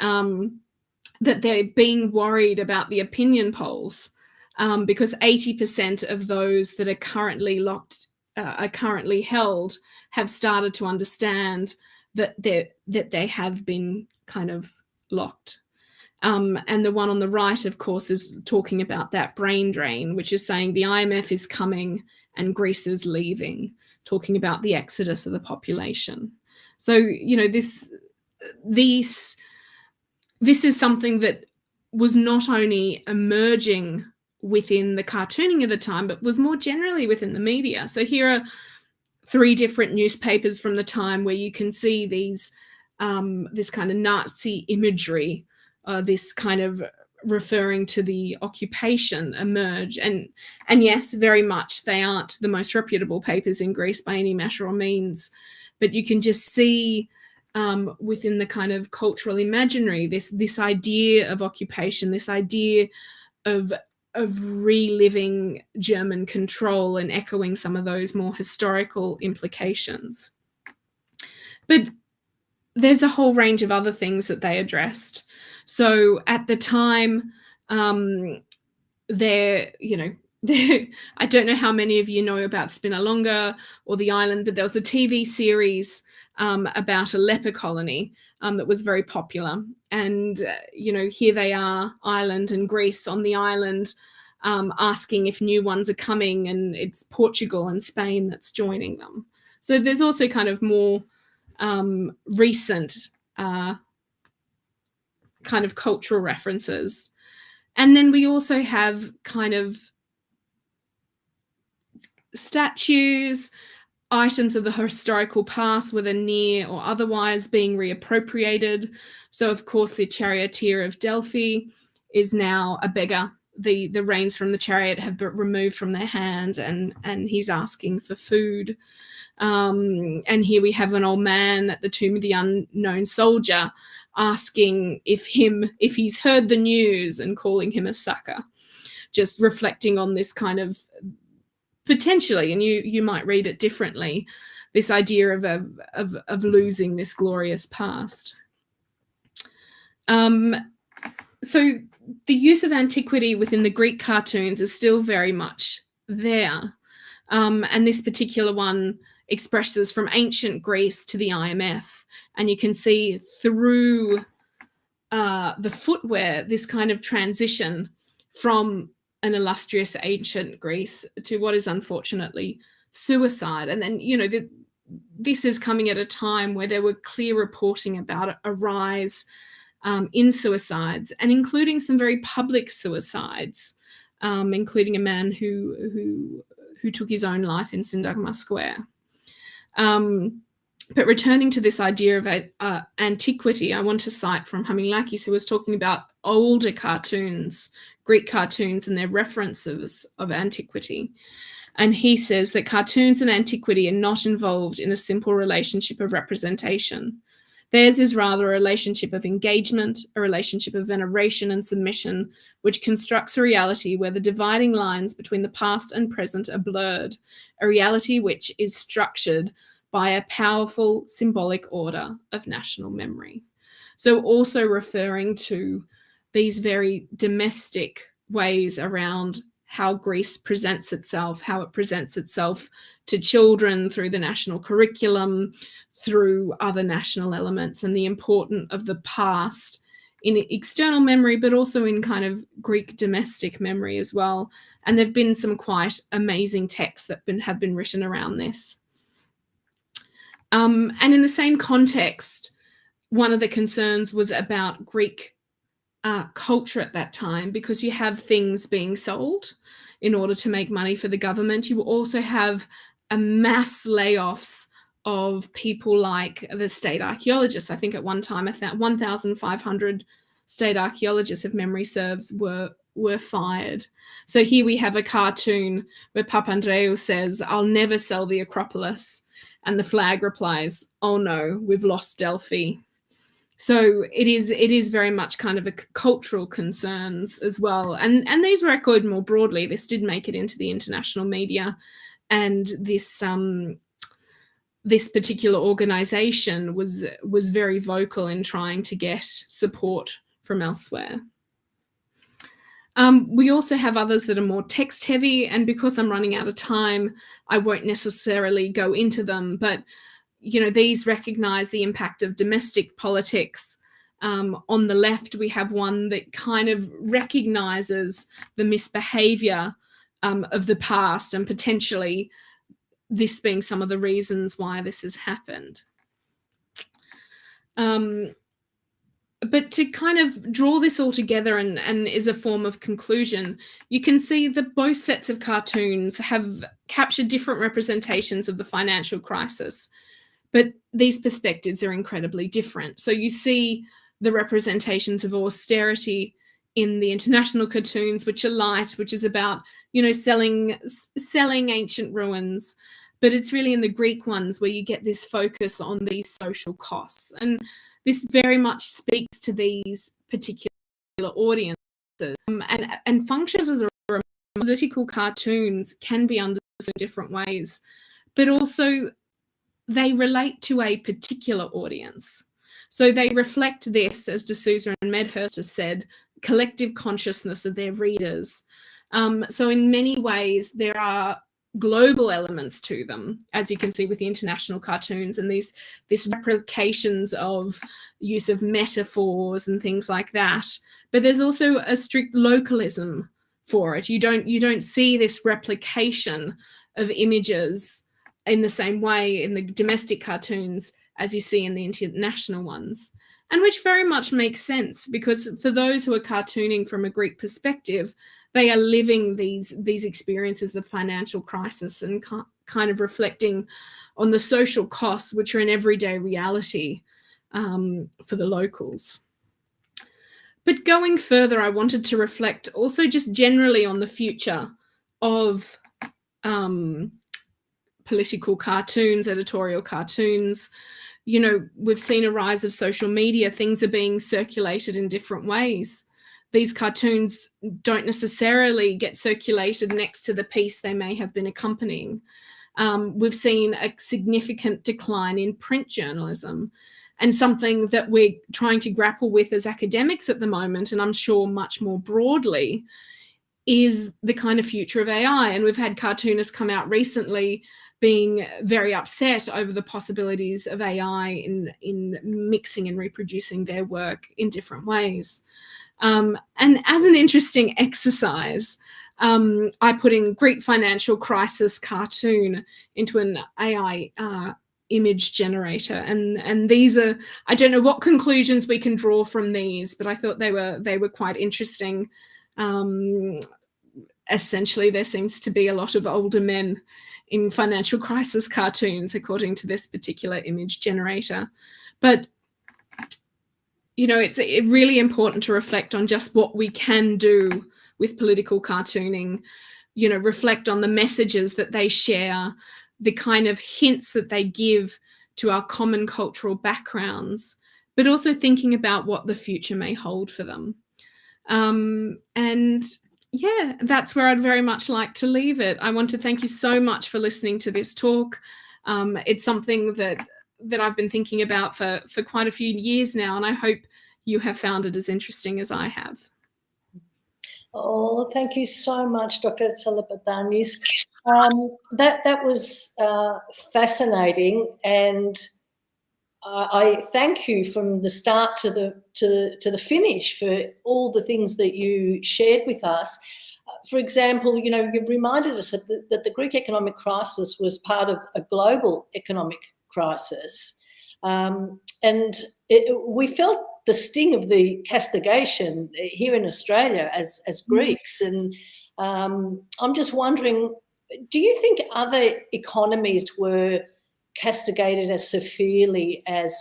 that they're being worried about the opinion polls because 80% of those that are currently currently held have started to understand that they have been kind of locked. And the one on the right, of course, is talking about that brain drain, which is saying the IMF is coming and Greece is leaving, talking about the exodus of the population. So, this is something that was not only emerging within the cartooning of the time, but was more generally within the media. So here are 3 different newspapers from the time where you can see these, this kind of Nazi imagery, this kind of referring to the occupation emerge. And yes, very much they aren't the most reputable papers in Greece by any matter or means, but you can just see within the kind of cultural imaginary, this idea of occupation, this idea of reliving German control and echoing some of those more historical implications. But there's a whole range of other things that they addressed. So at the time, I don't know how many of you know about Spinalonga or the island, but there was a TV series about a leper colony that was very popular. And, here they are, Ireland and Greece on the island, asking if new ones are coming, and it's Portugal and Spain that's joining them. So there's also kind of more recent kind of cultural references. And then we also have kind of statues, items of the historical past, whether near or otherwise, being reappropriated. So, of course, the charioteer of Delphi is now a beggar. The reins from the chariot have been removed from their hand, and he's asking for food. And here we have an old man at the tomb of the unknown soldier asking if he's heard the news and calling him a sucker, just reflecting on this kind of potentially, and you might read it differently, this idea of losing this glorious past. So the use of antiquity within the Greek cartoons is still very much there. And this particular one expresses from ancient Greece to the IMF. And you can see through the footwear this kind of transition from an illustrious ancient Greece to what is unfortunately suicide. And then, this is coming at a time where there were clear reporting about a rise in suicides, and including some very public suicides, including a man who took his own life in Syntagma Square. But returning to this idea of antiquity, I want to cite from Hamilakis, who was talking about older cartoons, Greek cartoons, and their references of antiquity. And he says that cartoons and antiquity are not involved in a simple relationship of representation. Theirs is rather a relationship of engagement, a relationship of veneration and submission, which constructs a reality where the dividing lines between the past and present are blurred, a reality which is structured by a powerful symbolic order of national memory. So also referring to these very domestic ways around how Greece presents itself, how it presents itself to children through the national curriculum, through other national elements, and the importance of the past in external memory, but also in kind of Greek domestic memory as well. And there've been some quite amazing texts that have been written around this. And in the same context, one of the concerns was about Greek culture at that time, because you have things being sold in order to make money for the government. You also have a mass layoffs of people like the state archaeologists. I think at one time 1,500 state archaeologists, if memory serves, were fired. So here we have a cartoon where Papandreou says, "I'll never sell the Acropolis." And the flag replies, "Oh no, we've lost Delphi." So it is very much kind of a cultural concerns as well. And these were echoed more broadly. This did make it into the international media, and this particular organization was very vocal in trying to get support from elsewhere. We also have others that are more text heavy, and because I'm running out of time, I won't necessarily go into them, but these recognize the impact of domestic politics. On the left, we have one that kind of recognizes the misbehavior of the past, and potentially this being some of the reasons why this has happened. But to kind of draw this all together and is a form of conclusion, you can see that both sets of cartoons have captured different representations of the financial crisis, but these perspectives are incredibly different. So you see the representations of austerity in the international cartoons, which are light, which is about, selling ancient ruins. But it's really in the Greek ones where you get this focus on these social costs. And this very much speaks to these particular audiences, and functions as a political cartoons can be understood in different ways, but also they relate to a particular audience. So they reflect this, as D'Souza and Medhurst has said, collective consciousness of their readers. So in many ways, there are global elements to them, as you can see with the international cartoons, and these replications of use of metaphors and things like that. But there's also a strict localism for it. You don't see this replication of images in the same way in the domestic cartoons as you see in the international ones, and which very much makes sense, because for those who are cartooning from a Greek perspective, they are living these experiences of financial crisis and kind of reflecting on the social costs, which are an everyday reality for the locals. But going further, I wanted to reflect also just generally on the future of political cartoons, editorial cartoons. We've seen a rise of social media. Things are being circulated in different ways. These cartoons don't necessarily get circulated next to the piece they may have been accompanying. We've seen a significant decline in print journalism. and something that we're trying to grapple with as academics at the moment, and I'm sure much more broadly, is the kind of future of AI. And we've had cartoonists come out recently being very upset over the possibilities of AI in mixing and reproducing their work in different ways. And as an interesting exercise, I put in Greek financial crisis cartoon into an AI image generator, and these are, I don't know what conclusions we can draw from these, but I thought they were quite interesting. Essentially, there seems to be a lot of older men in financial crisis cartoons, according to this particular image generator. But it's really important to reflect on just what we can do with political cartooning, reflect on the messages that they share, the kind of hints that they give to our common cultural backgrounds, but also thinking about what the future may hold for them. And yeah, that's where I'd very much like to leave it. I want to thank you so much for listening to this talk. It's something that I've been thinking about for quite a few years now, and I hope you have found it as interesting as I have. Oh, thank you so much, Dr. Tsalapatanis. That was fascinating, and I thank you from the start to the finish for all the things that you shared with us. For example, you've reminded us that the Greek economic crisis was part of a global economic crisis, and we felt the sting of the castigation here in Australia as Greeks. And I'm just wondering, do you think other economies were castigated as severely as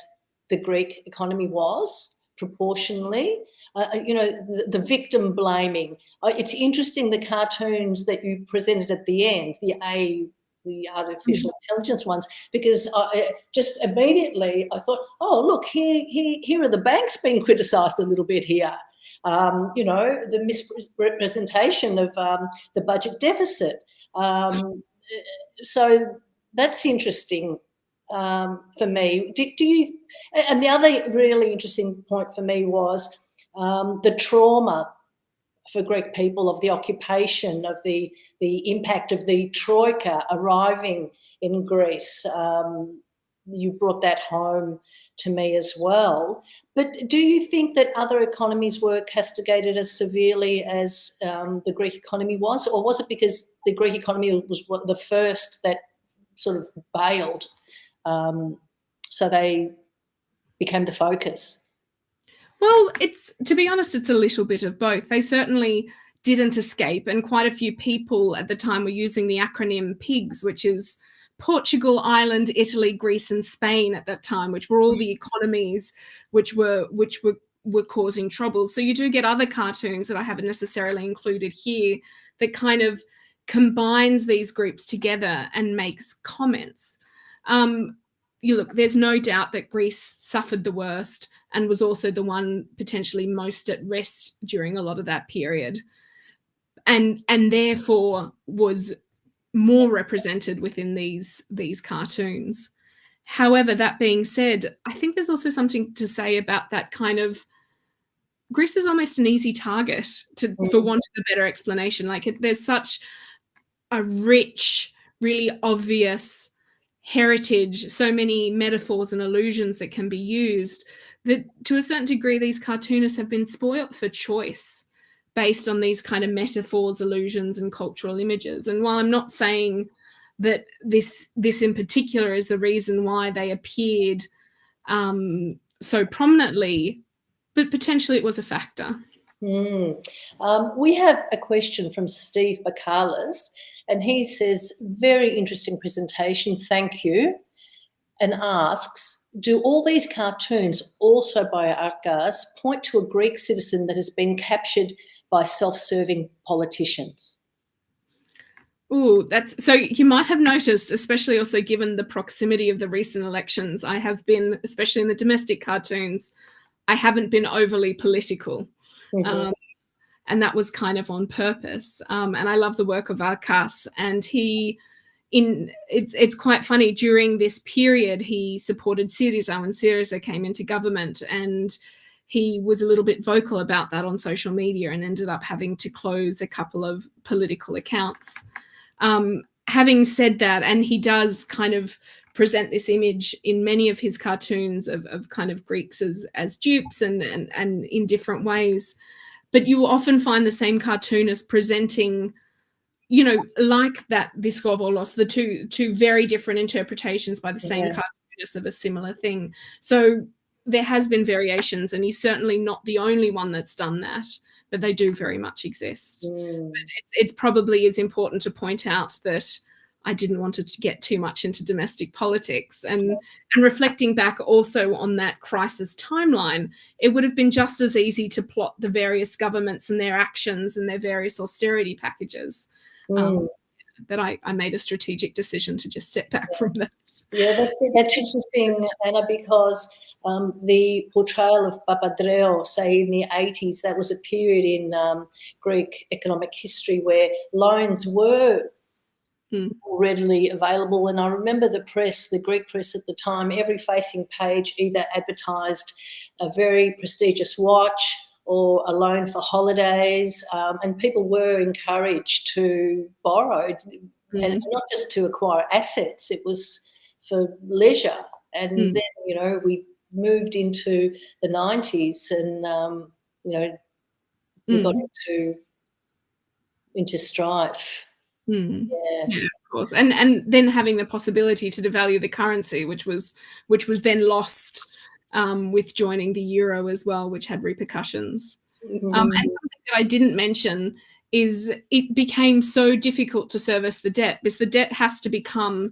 the Greek economy was, proportionally? The victim blaming. It's interesting, the cartoons that you presented at the end, the artificial intelligence ones, because just immediately I thought, oh, look, here are the banks being criticised a little bit here. The misrepresentation of the budget deficit. So that's interesting for me. Do you? And the other really interesting point for me was the trauma for Greek people of the occupation, of the impact of the Troika arriving in Greece. You brought that home to me as well. But do you think that other economies were castigated as severely as the Greek economy was? Or was it because the Greek economy was the first that sort of bailed, so they became the focus? Well, to be honest, it's a little bit of both. They certainly didn't escape, and quite a few people at the time were using the acronym PIGS, which is Portugal, Ireland, Italy, Greece, and Spain at that time, which were all the economies which were causing trouble. So you do get other cartoons that I haven't necessarily included here that kind of combines these groups together and makes comments. Look, there's no doubt that Greece suffered the worst and was also the one potentially most at rest during a lot of that period, and therefore was more represented within these cartoons. However, that being said, I think there's also something to say about that kind of, Greece is almost an easy target, for want of a better explanation. Like, there's such a rich, really obvious heritage, so many metaphors and allusions that can be used, that to a certain degree these cartoonists have been spoilt for choice based on these kind of metaphors, allusions, and cultural images. And while I'm not saying that this in particular is the reason why they appeared so prominently, but potentially it was a factor. We have a question from Steve Bakalas, and he says, very interesting presentation, thank you, and asks, do all these cartoons, also by Arkas, point to a Greek citizen that has been captured by self-serving politicians? Ooh, so you might have noticed, especially also given the proximity of the recent elections, I have been, especially in the domestic cartoons, I haven't been overly political. And that was kind of on purpose. And I love the work of Arkas, and he it's quite funny, during this period he supported Syriza when Syriza came into government, and he was a little bit vocal about that on social media and ended up having to close a couple of political accounts. Having said that, and he does kind of present this image in many of his cartoons of kind of Greeks as dupes and in different ways, but you will often find the same cartoonist presenting, like that Viskovolos, the two very different interpretations by the same cartoonist of a similar thing. So there has been variations, and he's certainly not the only one that's done that, but they do very much exist. But it's probably is important to point out that I didn't want to get too much into domestic politics, and reflecting back also on that crisis timeline, it would have been just as easy to plot the various governments and their actions and their various austerity packages. But I made a strategic decision to just step back from that. Yeah, that's interesting, Anna, because the portrayal of Papadreou, say in the 80s, that was a period in Greek economic history where loans were readily available. And I remember the press, the Greek press at the time, every facing page either advertised a very prestigious watch or a loan for holidays, and people were encouraged to borrow, and not just to acquire assets, it was for leisure. And then, we moved into the 90s and, we got into strife. Yeah, of course. And then having the possibility to devalue the currency, which was then lost with joining the euro as well, which had repercussions. And something that I didn't mention is it became so difficult to service the debt, because the debt has to become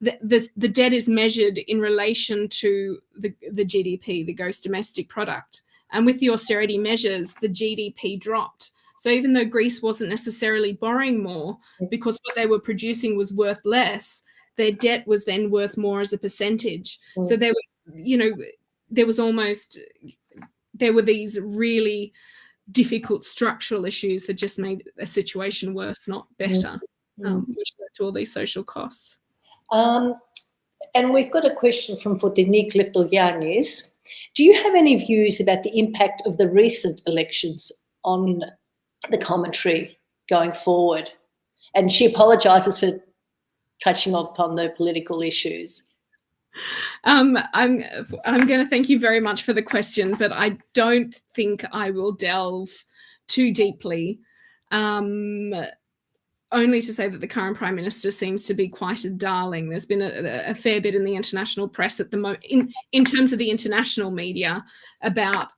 the debt is measured in relation to the GDP, the gross domestic product. And with the austerity measures, the GDP dropped. So even though Greece wasn't necessarily borrowing more, because what they were producing was worth less, their debt was then worth more as a percentage. So there were these really difficult structural issues that just made a situation worse, not better, which led to all these social costs. And we've got a question from Fotinik Leftogiannis. Do you have any views about the impact of the recent elections on the commentary going forward? And she apologises for touching upon the political issues. I'm going to thank you very much for the question, but I don't think I will delve too deeply. Only to say that the current Prime Minister seems to be quite a darling. There's been a fair bit in the international press at the moment, in terms of the international media, about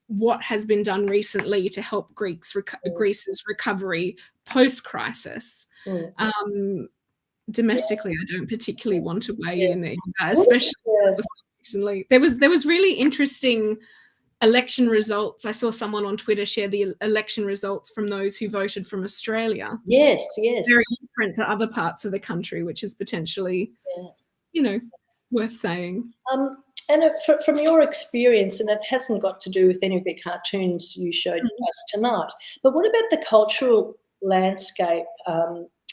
what has been done recently to help Greece's recovery post-crisis. Domestically, I don't particularly want to weigh in that, especially recently. There was really interesting election results. I saw someone on Twitter share the election results from those who voted from Australia. Yes. Very different to other parts of the country, which is potentially, worth saying. And from your experience, and it hasn't got to do with any of the cartoons you showed us tonight, but what about the cultural landscape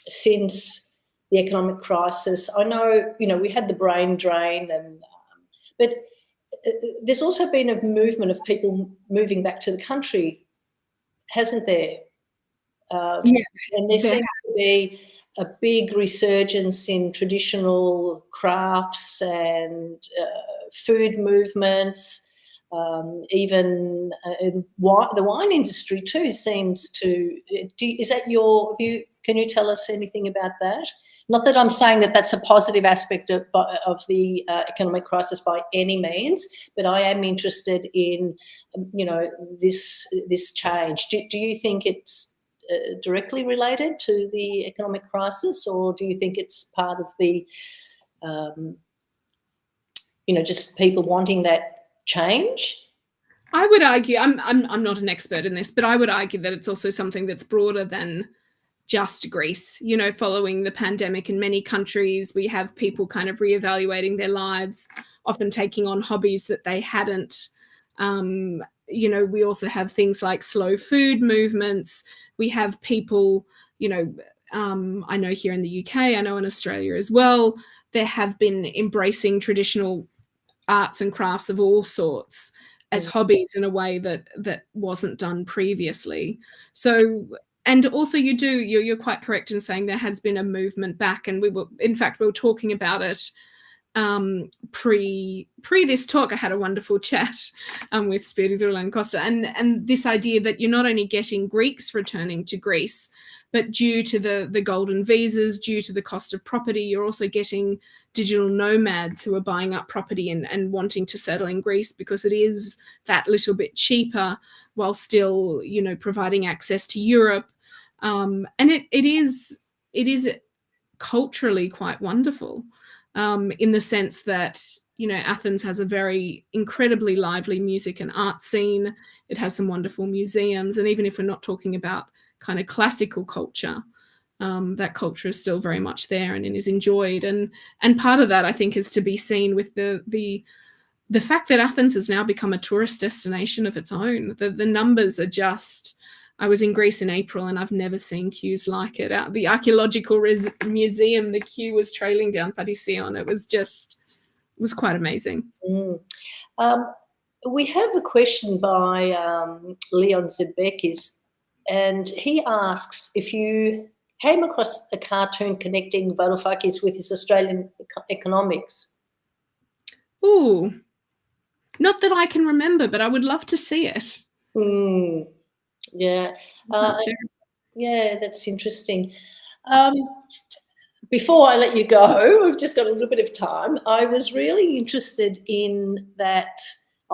since the economic crisis? I know, we had the brain drain, but there's also been a movement of people moving back to the country, hasn't there? And there seems to be a big resurgence in traditional crafts and food movements. Even the wine industry too seems to. Is that your view? Can you tell us anything about that? Not that I'm saying that that's a positive aspect of the economic crisis by any means, but I am interested in, this change. Do you think it's directly related to the economic crisis, or do you think it's part of the, just people wanting that change? I would argue, I'm not an expert in this, but I would argue that it's also something that's broader than just Greece. Following the pandemic in many countries, we have people kind of reevaluating their lives, often taking on hobbies that they hadn't. We also have things like slow food movements. We have people, I know here in the UK, I know in Australia as well, there have been embracing traditional arts and crafts of all sorts as hobbies in a way that wasn't done previously. So, and also you're quite correct in saying there has been a movement back, and we were talking about it pre this talk. I had a wonderful chat with Spiritul and Costa, and this idea that you're not only getting Greeks returning to Greece, but due to the golden visas, due to the cost of property, you're also getting digital nomads who are buying up property and wanting to settle in Greece because it is that little bit cheaper while still, providing access to Europe. And it is culturally quite wonderful, in the sense that, Athens has a very incredibly lively music and art scene. It has some wonderful museums. And even if we're not talking about kind of classical culture, that culture is still very much there and is enjoyed. And part of that, I think, is to be seen with the fact that Athens has now become a tourist destination of its own. The numbers are just... I was in Greece in April and I've never seen queues like it. At the archaeological museum, the queue was trailing down Patission. It was quite amazing. We have a question by Leon Zebekis, and he asks if you came across a cartoon connecting Varoufakis with his Australian economics. Ooh, not that I can remember, but I would love to see it. Yeah. Sure. Yeah, that's interesting. Before I let you go, we've just got a little bit of time. I was really interested in that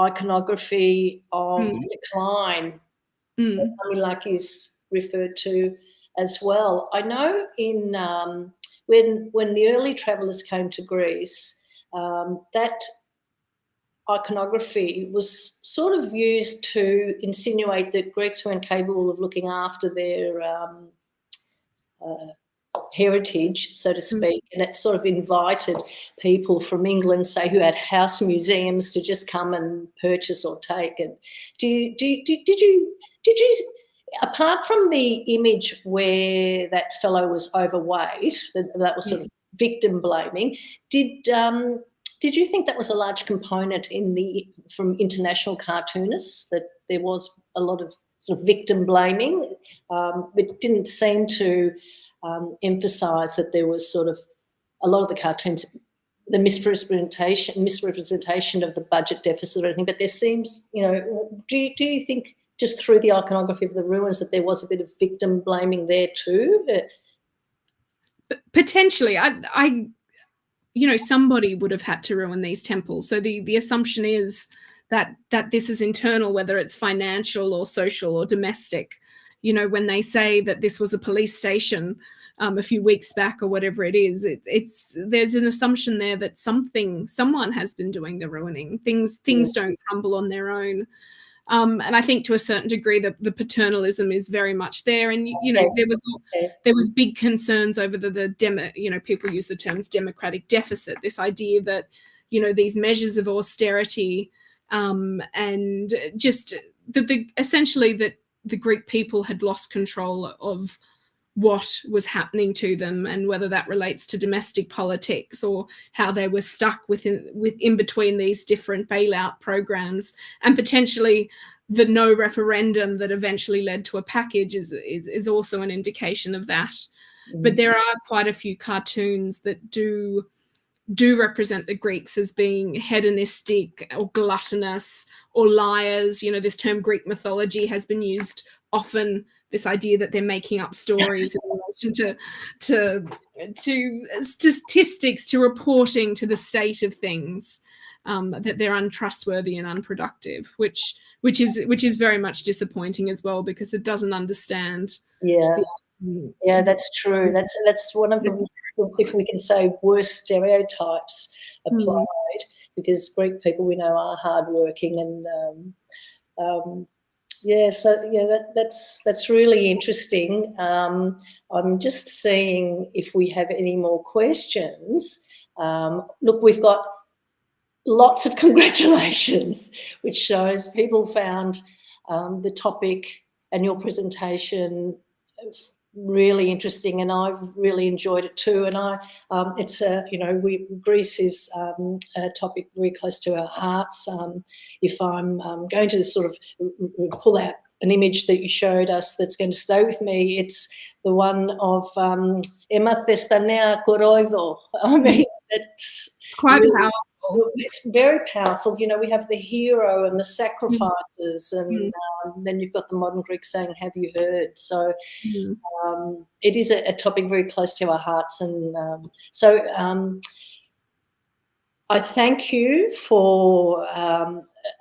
iconography of decline that Amilakis referred to as well. I know in when the early travellers came to Greece, that iconography was sort of used to insinuate that Greeks weren't capable of looking after their heritage, so to speak, and it sort of invited people from England, say, who had house museums, to just come and purchase or take. And did you, apart from the image where that fellow was overweight, that was sort of victim blaming, did you think that was a large component from international cartoonists, that there was a lot of sort of victim blaming? It didn't seem to emphasise that there was sort of a lot of the cartoons, the misrepresentation of the budget deficit or anything, but there seems, do you think just through the iconography of the ruins that there was a bit of victim blaming there too? Potentially. I somebody would have had to ruin these temples. So the assumption is that this is internal, whether it's financial or social or domestic. When they say that this was a police station a few weeks back or whatever it is, there's an assumption there that someone has been doing the ruining. Things don't crumble on their own. And I think to a certain degree the paternalism is very much there. And there was big concerns over people use the terms democratic deficit, this idea that these measures of austerity and just essentially that the Greek people had lost control of what was happening to them, and whether that relates to domestic politics or how they were stuck in between these different bailout programs, and potentially the no referendum that eventually led to a package is also an indication of that. But there are quite a few cartoons that do represent the Greeks as being hedonistic or gluttonous or liars. This term Greek mythology has been used often, this idea that they're making up stories in relation to statistics, to reporting to the state of things, that they're untrustworthy and unproductive, which is very much disappointing as well, because it doesn't understand. Yeah, that's true. That's one of the, if we can say, worst stereotypes applied, because Greek people, we know, are hardworking, and that's really interesting. I'm just seeing if we have any more questions. Look, we've got lots of congratulations, which shows people found the topic and your presentation really interesting, and I've really enjoyed it too. And it's Greece is a topic very close to our hearts. If I'm going to sort of pull out an image that you showed us that's going to stay with me, it's the one of Emma Thestanea Koroido. I mean, it's quite really powerful. It's very powerful. We have the hero and the sacrifices, and then you've got the modern Greek saying, "Have you heard?" So it is a topic very close to our hearts, and I thank you for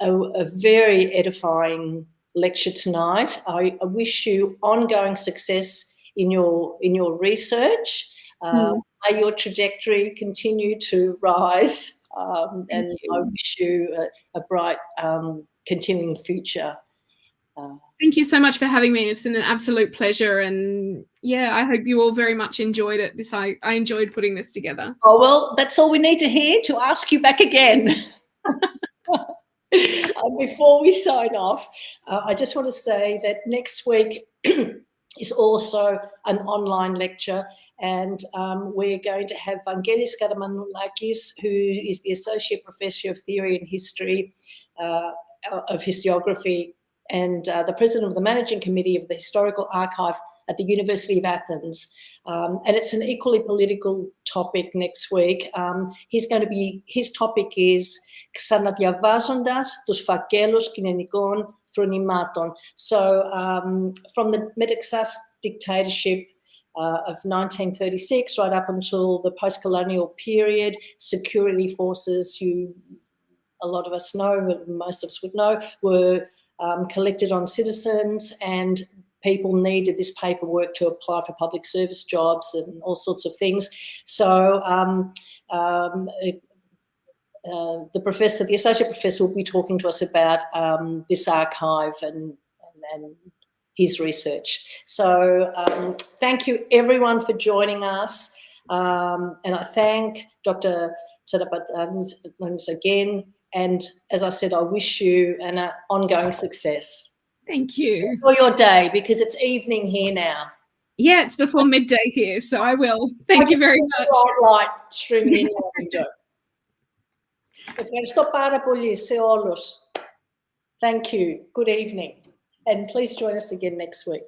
a very edifying lecture tonight. I wish you ongoing success in your research. May your trajectory continue to rise, and I wish you a bright continuing future. Thank you so much for having me. It's been an absolute pleasure, and yeah, I hope you all very much enjoyed it. I enjoyed putting this together. Oh, well, that's all we need to hear to ask you back again. Before we sign off, I just want to say that next week is also an online lecture, and we're going to have Vangelis Karamanolakis, who is the Associate Professor of Theory and History of Historiography and the President of the Managing Committee of the Historical Archive at the University of Athens. And it's an equally political topic next week. His topic is «Ξαναδιαβάζοντας τους φακέλους κοινωνικών φρονημάτων». So from the Metaxas dictatorship of 1936 right up until the post-colonial period, security forces, a lot of us know, but most of us would know, were collected on citizens, and people needed this paperwork to apply for public service jobs and all sorts of things. So the associate professor will be talking to us about this archive and his research. So thank you everyone for joining us. And I thank Dr. Tsalapatanis again. And as I said, I wish you an ongoing success. Thank you. For your day, because it's evening here now. Yeah, it's before midday here, so I will. Thank you very much. Light streaming in your window. Ευχαριστώ πάρα πολύ σε όλους. Thank you. Good evening. And please join us again next week.